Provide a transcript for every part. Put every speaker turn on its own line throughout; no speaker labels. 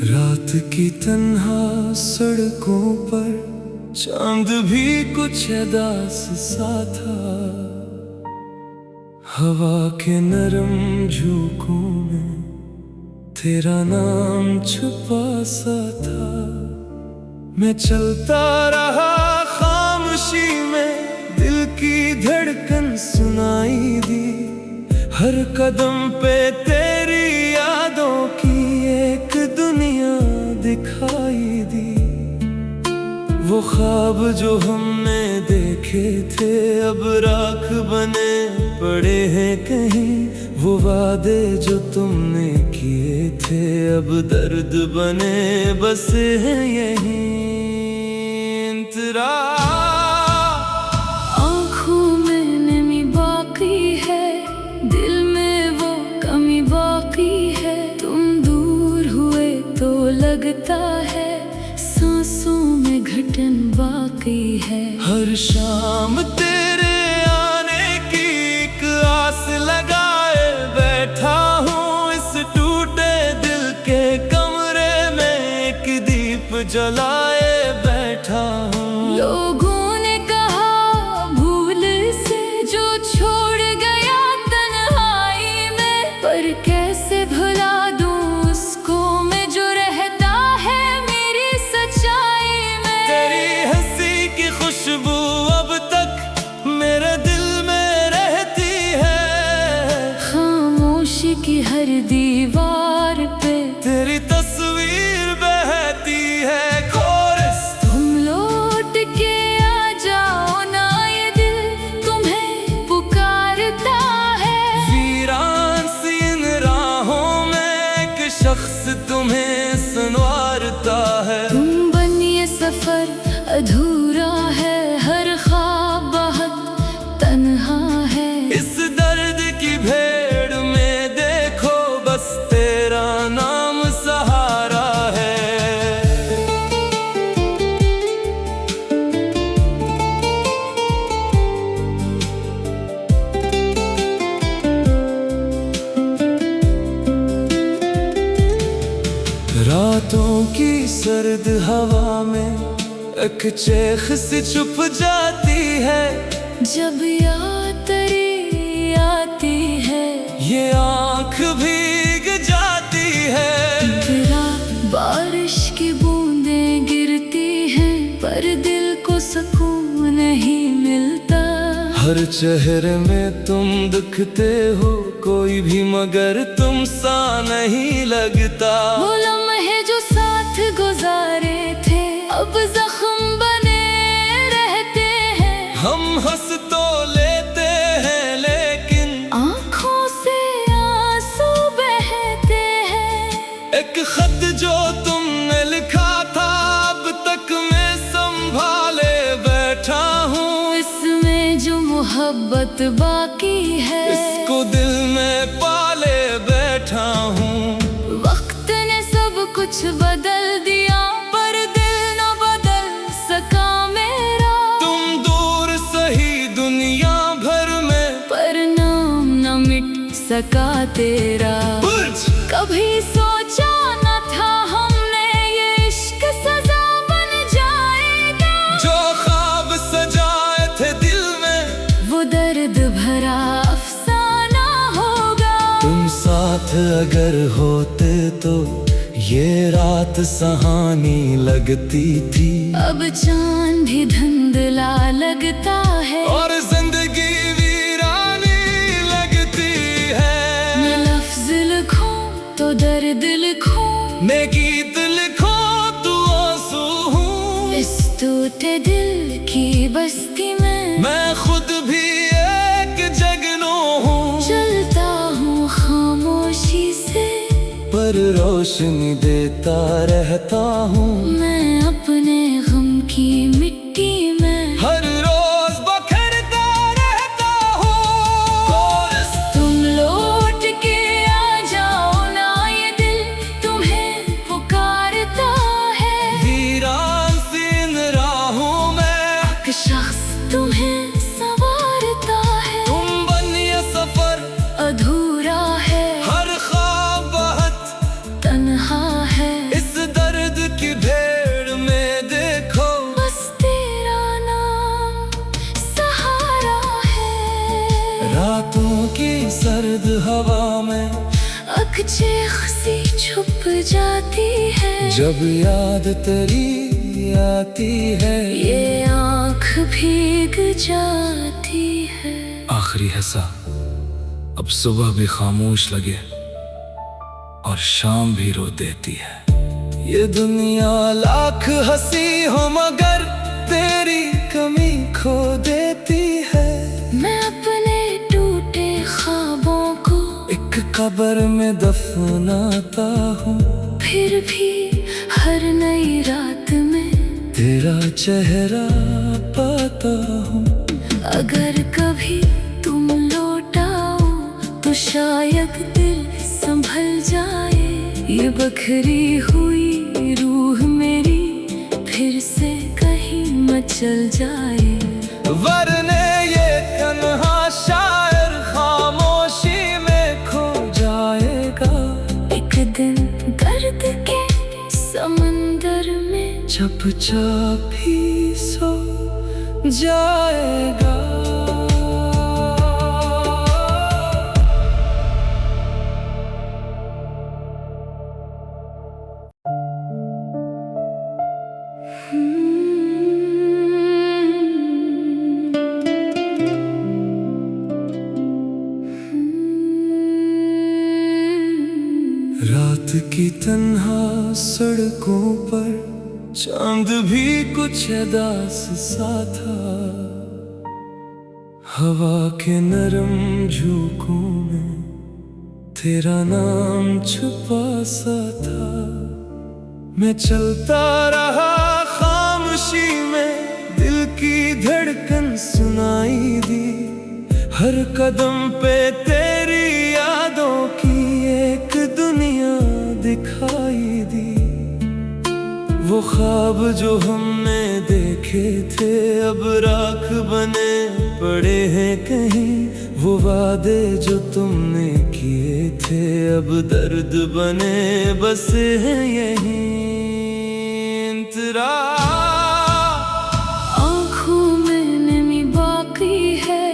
रात की तन्हा सड़कों पर चांद भी कुछ अदास सा था। हवा के नरम झोंकों में तेरा नाम छुपा सा था। मैं चलता रहा खामोशी में, दिल की धड़कन सुनाई दी। हर कदम पे तेरी यादों की एक दुनिया दिखाई दी। वो ख्वाब जो हमने देखे थे अब राख बने पड़े हैं कहीं। वो वादे जो तुमने किए थे अब दर्द बने बसे हैं यहीं।
आँखों में नमी बाकी है, दिल में वो कमी बाकी है। तुम दूर हुए तो लगता है सांसों में घटन बाकी है।
हर शाम तेरे आने की एक आस लगाए बैठा हूँ। इस टूटे दिल के कमरे में एक दीप जलाए बैठा हूँ।
लोगों ने कहा भूल से जो छोड़ गया तन्हाई में, पर कैसे भुला दूं उसको मैं जो रहता है मेरी सच्चाई में।
तेरी हंसी की खुशबू अब तक मेरे दिल में रहती है।
खामोशी की हर दीवार पे
तेरी तस्वीर बहती है। तुम्हें संवारता है।
तुम बन ये सफर अधूरा है, हर ख्वाब बहुत तन्हा है।
इस दर्द की भेड़ में देखो बस तेरा नाम सहारा है। रातों की सर्द हवा में एक चेख सी छुप जाती है।
जब याद तेरी आती है
ये आँख भीग जाती है।
तेरा बारिश की बूंदें गिरती हैं, पर दिल को सुकून नहीं मिलता।
हर चेहरे में तुम दिखते हो कोई भी, मगर तुम सा नहीं लगता।
वो लम्हे जो साथ गुजारे थे अब जख्म बने रहते हैं।
हम हंस तो लेते हैं लेकिन
आँखों से आंसू बहते हैं।
एक खत जो तुमने लिखा था अब तक मैं संभाले बैठा हूँ।
इसमें जो मोहब्बत बाकी है
इसको दिल में पाले बैठा हूँ।
वक्त ने सब कुछ बदल दिया पर दिल न बदल सका मेरा।
तुम दूर सही दुनिया भर में,
पर नाम न मिट सका तेरा। कभी सोचा न था हमने ये इश्क सजा बन जाएगा।
जो ख्वाब सजाए थे दिल में
वो दर्द भरा अफसाना होगा।
तुम साथ अगर होते तो ये रात सुहानी लगती थी।
अब चांद भी धुंधला लगता है
और जिंदगी वीरानी लगती है।
मैं लफ्ज लिखूं तो दर्द लिखूं,
मैं गीत लिखो तू आंसू हूँ।
इस टूटे दिल की बस्ती में
मैं खुद भी एक जगनू हूँ।
चलता हूँ खामोशी से
पर रोशनी देता रहता हूँ।
मैं अपने गम की मिट्टी में
हर रोज बखरता रहता हूँ।
तुम लौट के आ जाओ ना, ये दिल तुम्हें पुकारता है।
वीरान सी इन राहों में हवा में
अखचे सी छुप जाती है।
जब याद तेरी आती है
ये आँख भीग जाती है।
आखिरी हिस्सा अब सुबह भी खामोश लगे और शाम भी रो देती है। ये दुनिया लाख हंसी हो मगर तेरी कमी खो देती है।
मैं अपने टूटे ख्वाबों को
एक कब्र में दफनाता हूँ,
फिर भी हर नई रात में
तेरा चेहरा पाता हूँ।
अगर कभी तुम लौट आओ तो शायद दिल संभल जाए। ये बखरी हुई रूह मेरी फिर से कहीं मचल जाए।
वरने ये तन्हा शायर खामोशी में खो जाएगा।
एक दिन दर्द के समंदर में
चुपचाप ही सो जाएगा। रात की तन्हा सड़कों पर चांद भी कुछ अदास सा था। हवा के नरम झोंकों में तेरा नाम छुपा सा था। मैं चलता रहा खामोशी में, दिल की धड़कन सुनाई दी। हर कदम पे तेरी यादों की एक दुनिया दिखाई दी। वो ख्वाब जो हमने देखे थे अब राख बने पड़े हैं कहीं। वो वादे जो तुमने किए थे अब दर्द बने बसे हैं यहीं। तेरा
आँखों में नमी बाकी है,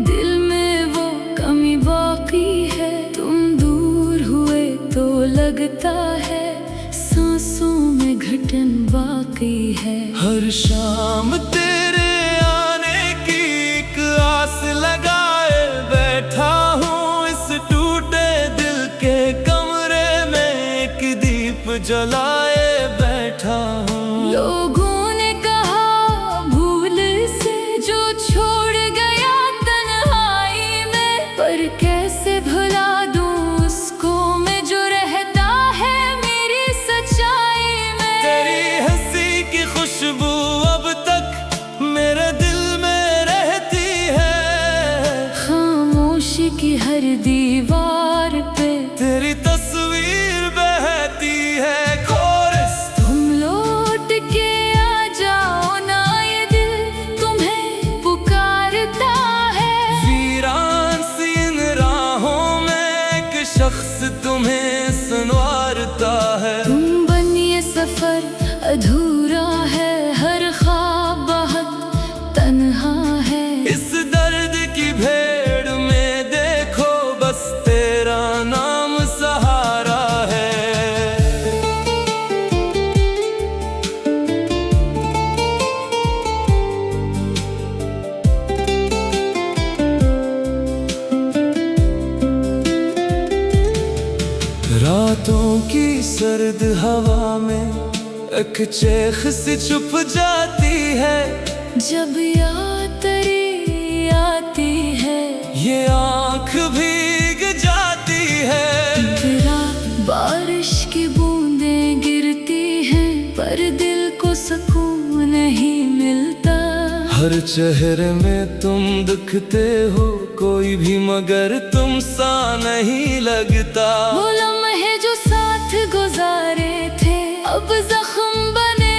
दिल में वो कमी बाकी है। तुम दूर हुए तो लगता है सांसों में घटन बाकी है।
हर शाम तेरे आने की एक आस लगाए बैठा हूँ। इस टूटे दिल के कमरे में एक दीप जलाए बैठा हूँ।
लोगों ने कहा भूल से जो छोड़ गया तन्हाई में, पर कैसे भुला दूं उसको मैं जो रहता है मेरी सच्चाई में।
तेरी हंसी की खुशबू अब तक मेरे दिल में रहती है।
खामोशी की हर दीवार पे
तेरी तस्वीर बहती है। कोरस
तुम लौट के आ जाओ ना, ये दिल तुम्हें पुकारता है।
वीरान सी इन राहों में एक शख्स तुम्हें संवारता है।
तुम बनिए सफर अधूरा है, हर ख्वाब बहुत तन्हा है।
इस दर्द की भेड़ में देखो बस तेरा नाम सहारा है। रातों की सर्द हवा में एक चेख सी छुप जाती है।
जब याद तेरी आती है
ये आँख भीग जाती है।
तेरा बारिश की बूंदें गिरती हैं, पर दिल को सुकून नहीं मिलता।
हर चेहरे में तुम दिखते हो कोई भी मगर तुम सा नहीं लगता।
वो लम्हे जो साथ गुजारे थे अब जख्म बने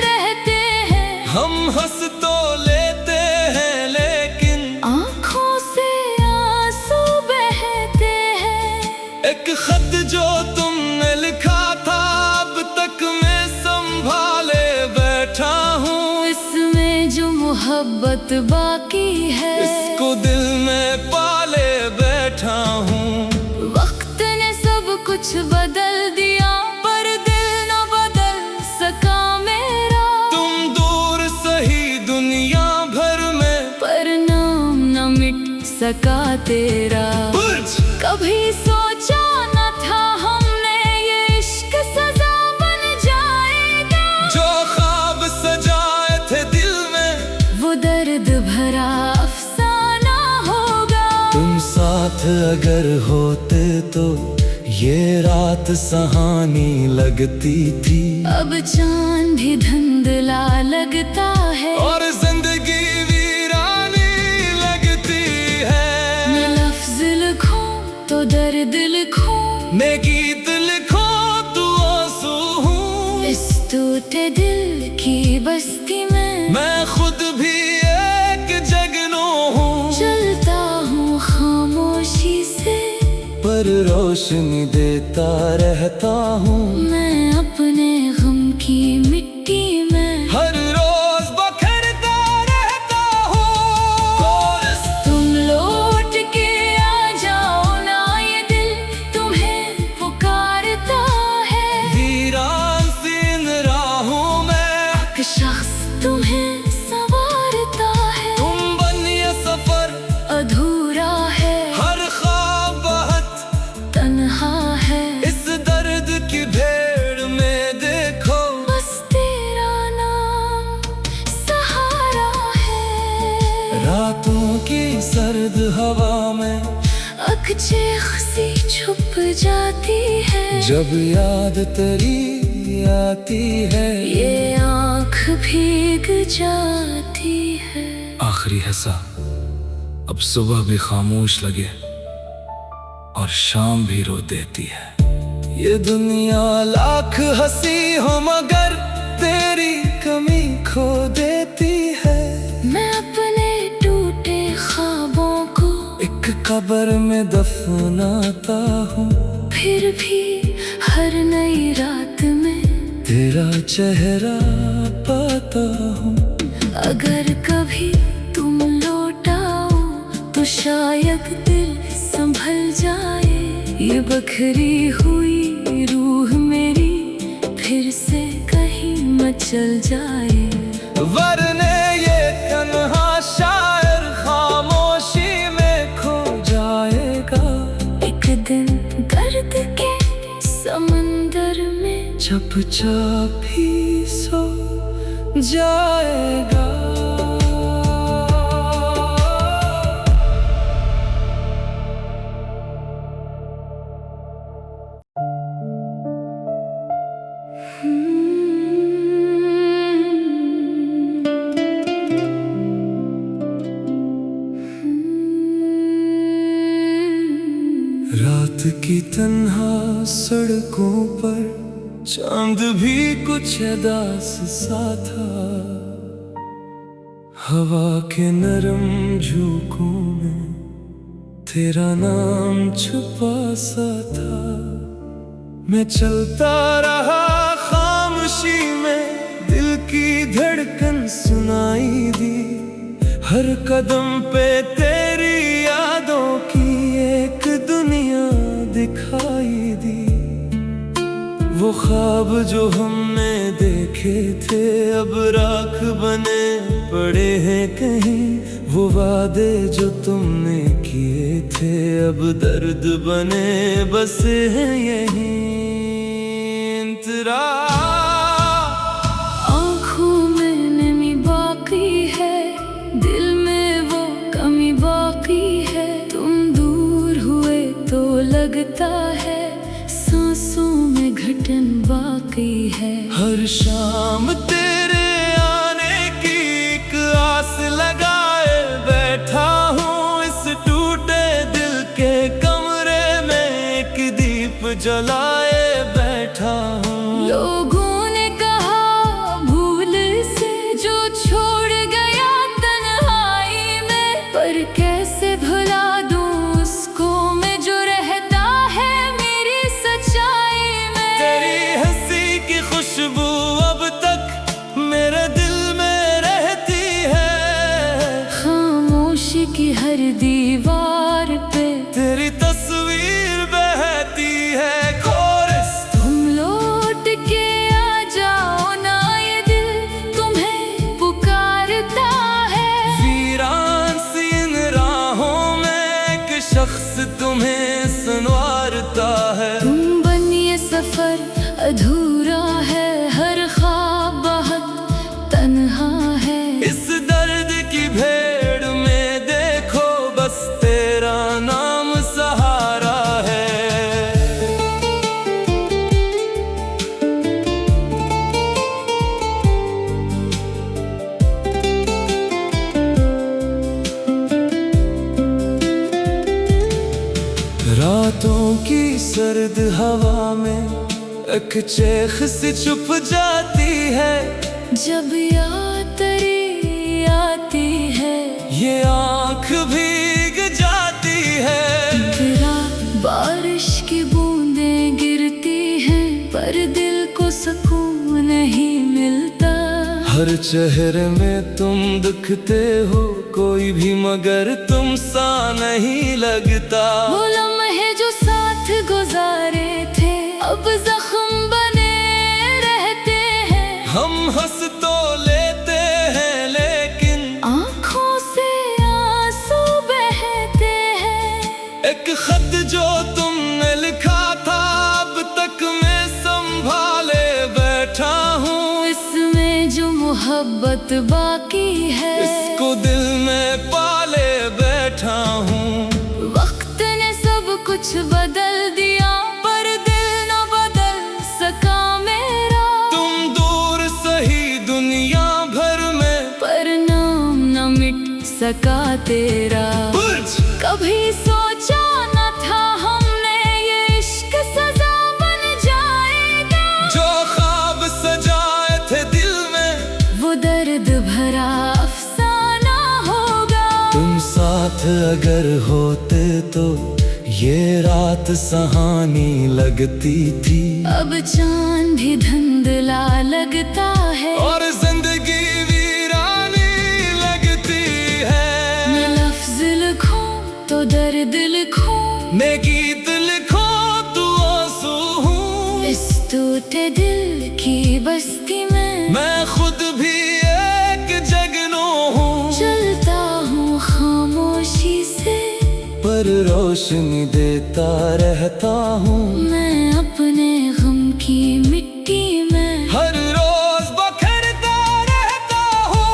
रहते हैं।
हम हंस तो लेते हैं लेकिन
आँखों से आंसू बहते हैं।
एक खत जो तुमने लिखा था अब तक मैं संभाले बैठा हूँ।
इसमें जो मोहब्बत बाकी है
इसको दिल में पाले बैठा हूँ।
कुछ बदल दिया, पर दिल न बदल सका मेरा।
तुम दूर सही दुनिया भर में,
पर नाम न मिट सका तेरा। कभी सोचा न था हमने ये इश्क सजा बन जाएगा।
जो ख्वाब सजाए थे दिल में, वो
दर्द भरा अफसाना होगा।
तुम साथ अगर होते तो ये रात सुहानी लगती थी।
अब चांद भी धुंधला लगता है,
और जिंदगी वीरानी लगती है।
मैं लफ्ज लिखूं तो दर्द लिखूं,
मैं गीत लिखो तू आंसू हूँ।
इस टूटे दिल की बस्ती में
मैं खुद भी एक जगनू हूँ।
चलता हूँ खामोशी से,
पर रोशनी देता रहता हूँ।
मैं अपने गम की मिट्टी में
हर रोज बखरता रहता हूँ।
तुम लौट के आ जाओ ना, ये दिल तुम्हें पुकारता है।
वीरान सी इन राहों में
एक शख्स तुम्हें संवारता है।
तुम बन ये सफर
अधूरा है,
हर ख्वाब बहुत
तन्हा है।
इस दर्द की भेड़ में देखो,
बस तेरा नाम सहारा है।
रातों की सर्द हवा में
अखचे सी छुप जाती है।
जब याद तेरी आती है,
ये आँख भीग जाती है।
आखिरी हिस्सा। अब सुबह भी खामोश लगे और शाम भी रो देती है। ये दुनिया लाख हंसी हो मगर तेरी कमी खो देती है।
मैं अपने टूटे ख्वाबों को
एक कब्र में दफनाता हूँ।
फिर भी हर नई रात में
तेरा चेहरा पाता हूँ।
अगर कभी तुम लौट आओ तो शायद दिल संभल जाए। ये बखरी हुई रूह मेरी फिर से कहीं मचल जाए।
वरने ये तन्हा शायर खामोशी में खो जाएगा।
एक दिन दर्द के समंदर में
चुपचाप ही सो जाएगा। रात की तन्हा सड़कों पर चांद भी कुछ अदास सा था। हवा के नरम झोंकों में तेरा नाम छुपा सा था। मैं चलता रहा खामोशी में, दिल की धड़कन सुनाई दी। हर कदम पे तेरी यादों की एक दुनिया दिखाई दी। वो ख्वाब जो हमने देखे थे अब राख बने पड़े हैं कहीं। वो वादे जो तुमने किए थे अब दर्द बने बसे हैं यहीं। इंतरा
आँखों में नमी बाकी है, दिल में वो कमी बाकी है। तुम दूर हुए तो लगता है सांसों में घटन बाकी है।
हर शाम तेरे आने की एक आस लगाए बैठा हूँ। इस टूटे दिल के कमरे में एक दीप जलाए बैठा हूँ।
लोगों ने कहा भूल से जो छोड़ गया तन्हाई में, पर कैसे भुला दूं उसको मैं जो रहता है मेरी सच्चाई में।
तेरी हंसी की खुशबू एक चेख सी छुप जाती है
जब याद तेरी आती है।
ये आँख भीग जाती है।
तेरा बारिश की बूंदें गिरती हैं पर दिल को सुकून नहीं मिलता।
हर चेहरे में तुम दिखते हो कोई भी मगर तुम सा नहीं लगता।
वो लम्हे जो साथ गुजारे थे अब जख्म बने रहते हैं।
हम हंस तो लेते हैं लेकिन
आँखों से आंसू बहते हैं।
एक खत जो तुमने लिखा था अब तक मैं संभाले बैठा हूँ।
इसमें जो मोहब्बत बाकी है
इसको दिल में पाले बैठा हूँ।
वक्त ने सब कुछ बदल दिया पर दिल न बदल सका मेरा।
तुम दूर सही दुनिया भर में
पर नाम न मिट सका तेरा। कभी सोचा न था हमने ये इश्क सजा बन जाएगा।
जो ख्वाब सजाए थे दिल में
वो दर्द भरा अफसाना होगा।
तुम साथ अगर होते तो ये रात सुहानी लगती थी।
अब चांद भी धुंधला लगता है
और जिंदगी वीरानी लगती है।
मैं लफ्ज लिखूं तो दर्द लिखूं,
मैं गीत लिखो तू आंसू हूँ।
इस टूटे दिल की बस्ती में
मैं खुद भी एक जगनू हूँ।
चलता हूँ खामोशी से
पर रोशनी देता रहता हूँ।
मैं अपने गम की मिट्टी में
हर रोज बखरता रहता हूँ।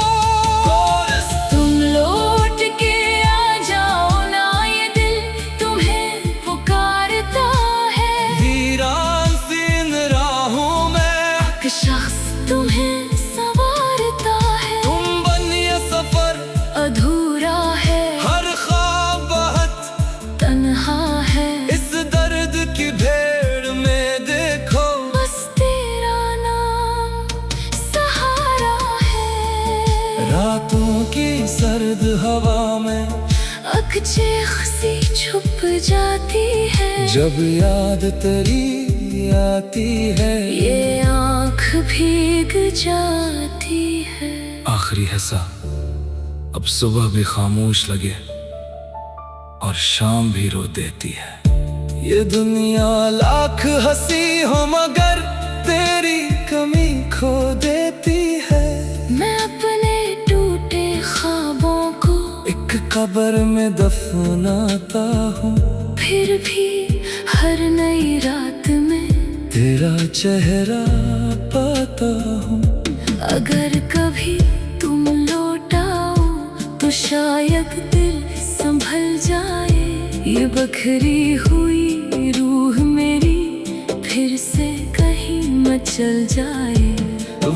तुम लौट के आ जाओ ना, ये दिल तुम्हें पुकारता है।
वीरान सी इन राहों में
एक शख्स तुम्हें संवारता है।
तुम बन ये सफर
अधूरा है
हर ख्वाब बहुत
तन्हा है।
इस दर्द की भेड़ में देखो
बस तेरा नाम सहारा है।
रातों की सर्द हवा में
अकचेख सी छुप जाती है
जब याद तेरी आती है।
ये आँख भीग जाती है।
आखिरी हिस्सा अब सुबह भी खामोश लगे और शाम भी रो देती है। ये दुनिया लाख हंसी हो मगर तेरी कमी खो देती है।
मैं अपने टूटे ख्वाबों को
एक कब्र में दफनाता हूँ।
फिर भी हर नई रात में
तेरा चेहरा पाता हूँ।
अगर कभी तुम लौट आओ तो शायद दिल संभल जाए। ये बखरी हुई रूह मेरी फिर से कहीं मचल जाए।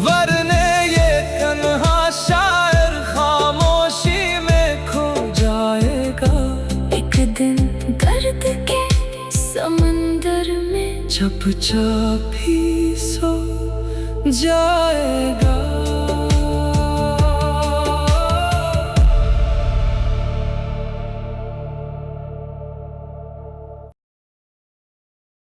वरने ये तन्हा शायर खामोशी में खो जाएगा।
एक दिन दर्द के समंदर में
चुपचाप ही सो जाएगा।